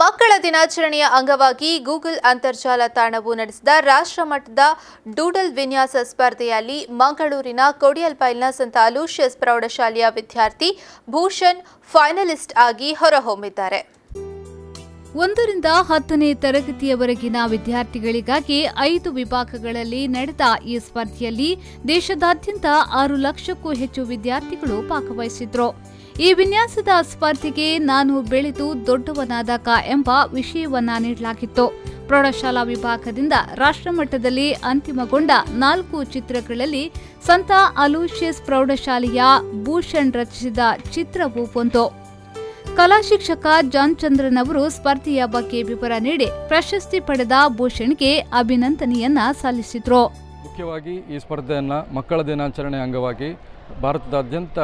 ಮಕ್ಕಳ ದಿನಾಚರಣೆಯ ಅಂಗವಾಗಿ ಗೂಗಲ್ ಅಂತರ್ಜಾಲ ತಾಣವು ನಡೆಸಿದ ರಾಷ್ಟ್ರಮಟ್ಟದ ಡೂಡಲ್ ವಿನ್ಯಾಸ ಸ್ಪರ್ಧೆಯಲ್ಲಿ ಮಂಗಳೂರಿನ ಕೊಡಿಯಲ್ಬೈಲ್ನ ಸಂತ ಅಲೋಶಿಯಸ್ ಪ್ರೌಢಶಾಲೆಯ ವಿದ್ಯಾರ್ಥಿ ಭೂಷಣ್ ಫೈನಲಿಸ್ಟ್ ಆಗಿ ಹೊರಹೊಮ್ಮಿದ್ದಾರೆ. 1ರಿಂದ 10ನೇ ತರಗತಿಯವರೆಗಿನ ವಿದ್ಯಾರ್ಥಿಗಳಿಗಾಗಿ 5 ವಿಭಾಗಗಳಲ್ಲಿ ನಡೆದ ಈ ಸ್ಪರ್ಧೆಯಲ್ಲಿ ದೇಶದಾದ್ಯಂತ 6 ಲಕ್ಷಕ್ಕೂ ಹೆಚ್ಚು ವಿದ್ಯಾರ್ಥಿಗಳು ಭಾಗವಹಿಸಿದ್ರು. ಈ ವಿನ್ಯಾಸದ ಸ್ಪರ್ಧೆಗೆ ನಾನು ಬೆಳೆದು ದೊಡ್ಡವನಾದಾಗ ಎಂಬ ವಿಷಯವನ್ನ ನೀಡಲಾಗಿತ್ತು. ಪ್ರೌಢಶಾಲಾ ವಿಭಾಗದಿಂದ ರಾಷ್ಟ್ರಮಟ್ಟದಲ್ಲಿ ಅಂತಿಮಗೊಂಡ 4 ಚಿತ್ರಗಳಲ್ಲಿ ಸಂತ ಅಲೋಶಿಯಸ್ ಪ್ರೌಢಶಾಲೆಯ ಭೂಷಣ್ ರಚಿಸಿದ ಚಿತ್ರವೂ ಒಂದು. ಕಲಾ ಶಿಕ್ಷಕ ಜಾನ್ ಚಂದ್ರನ್ ಅವರು ಸ್ಪರ್ಧೆಯ ಬಗ್ಗೆ ವಿವರ ನೀಡಿ ಪ್ರಶಸ್ತಿ ಪಡೆದ ಭೂಷಣ್ಗೆ ಅಭಿನಂದನೆಯನ್ನ ಸಲ್ಲಿಸಿದ್ರು. ಮುಖ್ಯವಾಗಿ ಈ ಸ್ಪರ್ಧೆಯನ್ನು ಮಕ್ಕಳ ದಿನಾಚರಣೆ ಅಂಗವಾಗಿ ಭಾರತದಾದ್ಯಂತ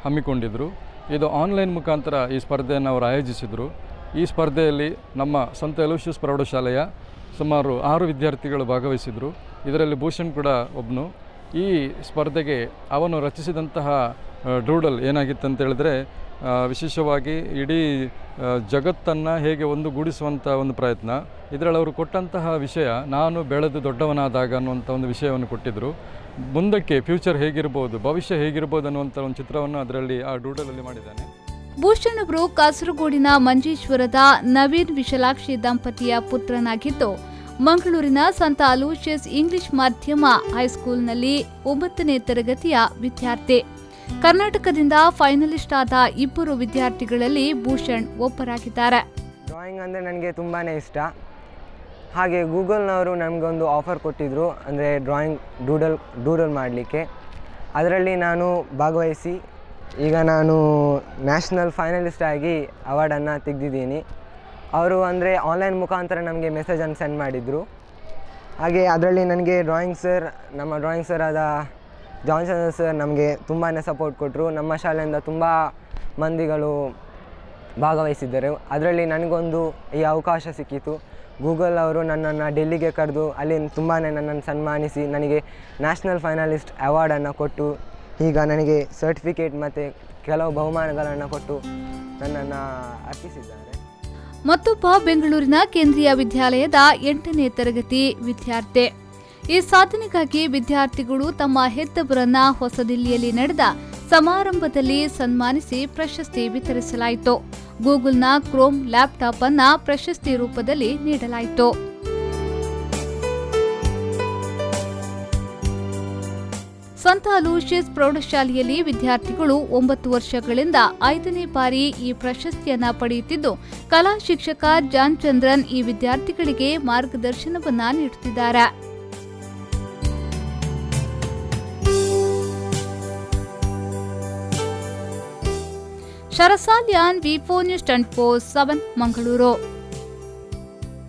ಹಮ್ಮಿಕೊಂಡಿದ್ರು. ಇದು ಆನ್ಲೈನ್ ಮುಖಾಂತರ ಈ ಸ್ಪರ್ಧೆಯನ್ನು ಅವರು ಆಯೋಜಿಸಿದರು. ಈ ಸ್ಪರ್ಧೆಯಲ್ಲಿ ನಮ್ಮ ಸಂತ ಅಲೋಶಿಯಸ್ ಪ್ರೌಢಶಾಲೆಯ ಸುಮಾರು 6 ವಿದ್ಯಾರ್ಥಿಗಳು ಭಾಗವಹಿಸಿದರು. ಇದರಲ್ಲಿ ಭೂಷಣ್ ಕೂಡ ಒಬ್ಬನು. ಈ ಸ್ಪರ್ಧೆಗೆ ಅವನು ರಚಿಸಿದಂತಹ ಡೂಡಲ್ ಏನಾಗಿತ್ತು ಅಂತ ಹೇಳಿದ್ರೆ, ವಿಶೇಷವಾಗಿ ಇಡೀ ಜಗತ್ತನ್ನು ಹೇಗೆ ಒಂದುಗೂಡಿಸುವಂಥ ಒಂದು ಪ್ರಯತ್ನ. ಇದರಲ್ಲಿ ಅವರು ಕೊಟ್ಟಂತಹ ವಿಷಯ ನಾನು ಬೆಳೆದು ದೊಡ್ಡವನಾದಾಗ ಅನ್ನುವಂಥ ಒಂದು ವಿಷಯವನ್ನು ಕೊಟ್ಟಿದ್ದರು. ಮುಂದಕ್ಕೆ ಫ್ಯೂಚರ್ ಹೇಗಿರ್ಬೋದು, ಭವಿಷ್ಯ ಹೇಗಿರ್ಬೋದು ಅನ್ನುವಂಥ ಒಂದು ಚಿತ್ರವನ್ನು ಅದರಲ್ಲಿ ಆ ಡೂಡಲಲ್ಲಿ ಮಾಡಿದ್ದಾನೆ. ಭೂಷಣ್ ಅವರು ಕಾಸರಗೋಡಿನ ಮಂಜೇಶ್ವರದ ನವೀನ್ ವಿಶಾಲಾಕ್ಷಿ ದಂಪತಿಯ ಪುತ್ರನಾಗಿದ್ದು, ಮಂಗಳೂರಿನ ಸಂತ ಅಲೋಶಿಯಸ್ ಇಂಗ್ಲಿಷ್ ಮಾಧ್ಯಮ ಹೈಸ್ಕೂಲ್ನಲ್ಲಿ 9ನೇ ತರಗತಿಯ ವಿದ್ಯಾರ್ಥಿ. ಕರ್ನಾಟಕದಿಂದ ಫೈನಲಿಸ್ಟ್ ಆದ 2 ವಿದ್ಯಾರ್ಥಿಗಳಲ್ಲಿ ಭೂಷಣ್ ಒಬ್ಬರಾಗಿದ್ದಾರೆ. ಡ್ರಾಯಿಂಗ್ ಅಂದರೆ ನನಗೆ ತುಂಬಾ ಇಷ್ಟ. ಹಾಗೆ ಗೂಗಲ್ನವರು ನಮಗೊಂದು ಆಫರ್ ಕೊಟ್ಟಿದ್ದರು, ಅಂದರೆ ಡ್ರಾಯಿಂಗ್ ಡೂಡಲ್ ಮಾಡಲಿಕ್ಕೆ. ಅದರಲ್ಲಿ ನಾನು ಭಾಗವಹಿಸಿ ಈಗ ನಾನು ನ್ಯಾಷನಲ್ ಫೈನಲಿಸ್ಟ್ ಆಗಿ ಅವಾರ್ಡನ್ನು ತೆಗೆದಿದ್ದೀನಿ. ಅವರು ಅಂದರೆ ಆನ್ಲೈನ್ ಮುಖಾಂತರ ನಮಗೆ ಮೆಸೇಜನ್ನು ಸೆಂಡ್ ಮಾಡಿದರು. ಹಾಗೆ ಅದರಲ್ಲಿ ನನಗೆ ನಮ್ಮ ಡ್ರಾಯಿಂಗ್ ಸರ್ ಆದ ಜಾನ್ ಚಂದ್ರ ಸರ್ ನಮಗೆ ತುಂಬಾ ಸಪೋರ್ಟ್ ಕೊಟ್ಟರು. ನಮ್ಮ ಶಾಲೆಯಿಂದ ತುಂಬ ಮಂದಿಗಳು ಭಾಗವಹಿಸಿದ್ದರು. ಅದರಲ್ಲಿ ನನಗೊಂದು ಈ ಅವಕಾಶ ಸಿಕ್ಕಿತು. ಗೂಗಲ್ ಅವರು ನನ್ನನ್ನು ಡೆಲ್ಲಿಗೆ ಕರೆದು ಅಲ್ಲಿ ತುಂಬಾ ನನ್ನನ್ನು ಸನ್ಮಾನಿಸಿ ನನಗೆ ನ್ಯಾಷನಲ್ ಫೈನಲಿಸ್ಟ್ ಅವಾರ್ಡನ್ನು ಕೊಟ್ಟು ಈಗ ನನಗೆ ಸರ್ಟಿಫಿಕೇಟ್ ಮತ್ತು ಕೆಲವು ಬಹುಮಾನಗಳನ್ನು ಕೊಟ್ಟು ನನ್ನನ್ನು ಅರ್ಪಿಸಿದ್ದಾರೆ. ಮತ್ತೊಬ್ಬ ಬೆಂಗಳೂರಿನ ಕೇಂದ್ರೀಯ ವಿದ್ಯಾಲಯದ 8ನೇ ತರಗತಿ ವಿದ್ಯಾರ್ಥಿ. ಈ ಸಾಧನೆಗಾಗಿ ವಿದ್ಯಾರ್ಥಿಗಳು ತಮ್ಮ ಹೆತ್ತವರನ್ನ ಹೊಸದಿಲ್ಲಿಯಲ್ಲಿ ನಡೆದ ಸಮಾರಂಭದಲ್ಲಿ ಸನ್ಮಾನಿಸಿ ಪ್ರಶಸ್ತಿ ವಿತರಿಸಲಾಯಿತು. ಗೂಗಲ್ನ ಕ್ರೋಮ್ ಲ್ಯಾಪ್ಟಾಪ್ ಅನ್ನ ಪ್ರಶಸ್ತಿ ರೂಪದಲ್ಲಿ ನೀಡಲಾಯಿತು. ಸಂತ ಅಲೋಶಿಯಸ್ ಪ್ರೌಢಶಾಲೆಯಲ್ಲಿ ವಿದ್ಯಾರ್ಥಿಗಳು 9 ವರ್ಷಗಳಿಂದ 5ನೇ ಬಾರಿ ಈ ಪ್ರಶಸ್ತಿಯನ್ನ ಪಡೆಯುತ್ತಿದ್ದು, ಕಲಾ ಶಿಕ್ಷಕ ಜಾನ್ ಚಂದ್ರನ್ ಈ ವಿದ್ಯಾರ್ಥಿಗಳಿಗೆ ಮಾರ್ಗದರ್ಶನವನ್ನ ನೀಡುತ್ತಿದ್ದಾರೆ. ಶರಸಾಲ್ಯಾನ್ V4 News 24/7 ಮಂಗಳೂರು.